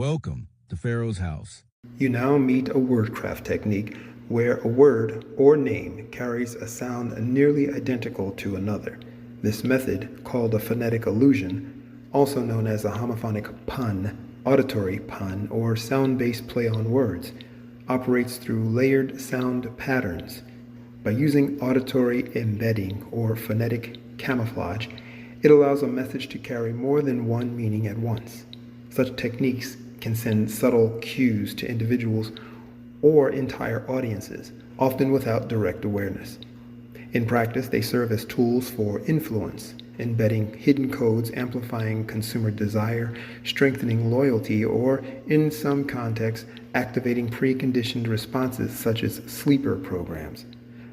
Welcome to Pharaoh's house. You now meet a wordcraft technique where a word or name carries a sound nearly identical to another. This method, called a phonetic allusion, also known as a homophonic pun, auditory pun, or sound-based play on words, operates through layered sound patterns. By using auditory embedding or phonetic camouflage, it allows a message to carry more than one meaning at once. Such techniques can send subtle cues to individuals or entire audiences, often without direct awareness. In practice, they serve as tools for influence, embedding hidden codes, amplifying consumer desire, strengthening loyalty, or, in some contexts, activating preconditioned responses such as sleeper programs.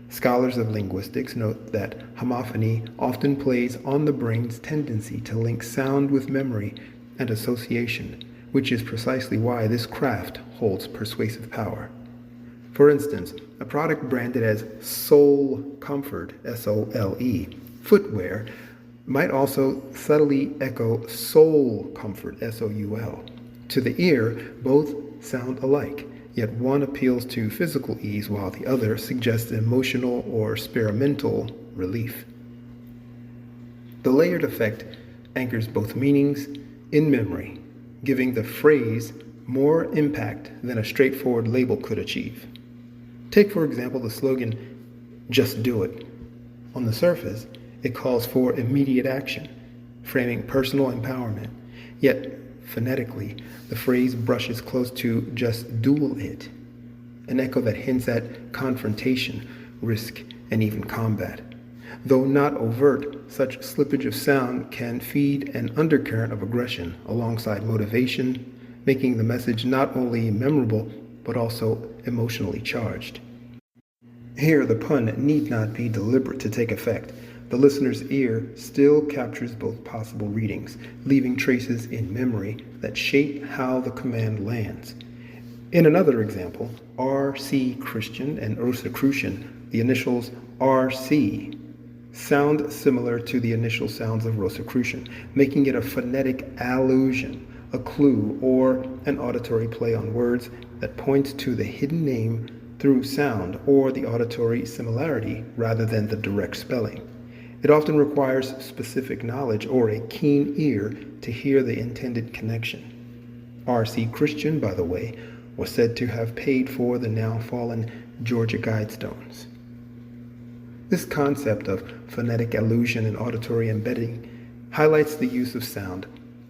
Scholars of linguistics note that homophony often plays on the brain's tendency to link sound with memory and association, which is precisely why this craft holds persuasive power. For instance, a product branded as Sole Comfort, S-O-L-E, footwear, might also subtly echo Soul Comfort, S-O-U-L. To the ear, both sound alike, yet one appeals to physical ease while the other suggests emotional or experimental relief. The layered effect anchors both meanings in memory, giving the phrase more impact than a straightforward label could achieve. Take, for example, the slogan, "Just do it." On the surface, it calls for immediate action, framing personal empowerment. Yet, phonetically, the phrase brushes close to "just do it," an echo that hints at confrontation, risk, and even combat. Though not overt, such slippage of sound can feed an undercurrent of aggression alongside motivation, making the message not only memorable, but also emotionally charged. Here, the pun need not be deliberate to take effect. The listener's ear still captures both possible readings, leaving traces in memory that shape how the command lands. In another example, R.C. Christian and Rosicrucian, the initials R.C. sound similar to the initial sounds of Rosicrucian, making it a phonetic allusion, a clue, or an auditory play on words that points to the hidden name through sound or the auditory similarity rather than the direct spelling. It often requires specific knowledge or a keen ear to hear the intended connection. R.C. Christian, by the way, was said to have paid for the now fallen Georgia Guidestones. This concept of phonetic allusion and auditory embedding highlights the use of sound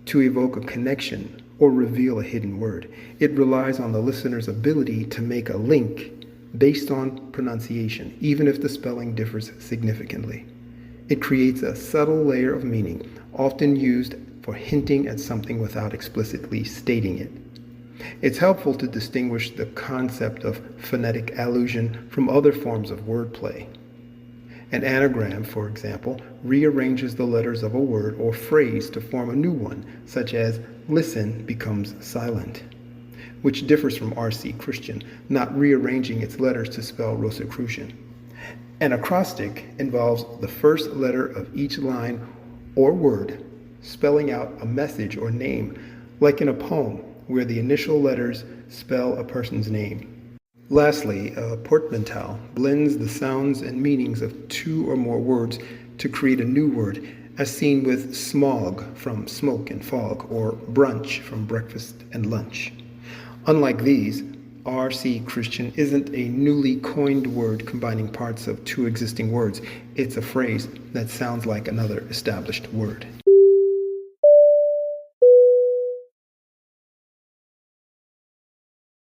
to evoke a connection or reveal a hidden word. It relies on the listener's ability to make a link based on pronunciation, even if the spelling differs significantly. It creates a subtle layer of meaning, often used for hinting at something without explicitly stating it. It's helpful to distinguish the concept of phonetic allusion from other forms of wordplay. An anagram, for example, rearranges the letters of a word or phrase to form a new one, such as listen becomes silent, which differs from R.C. Christian, not rearranging its letters to spell Rosicrucian. An acrostic involves the first letter of each line or word spelling out a message or name, like in a poem where the initial letters spell a person's name. Lastly, a portmanteau blends the sounds and meanings of two or more words to create a new word, as seen with smog from smoke and fog, or brunch from breakfast and lunch. Unlike these, R.C. Christian isn't a newly coined word combining parts of two existing words. It's a phrase that sounds like another established word.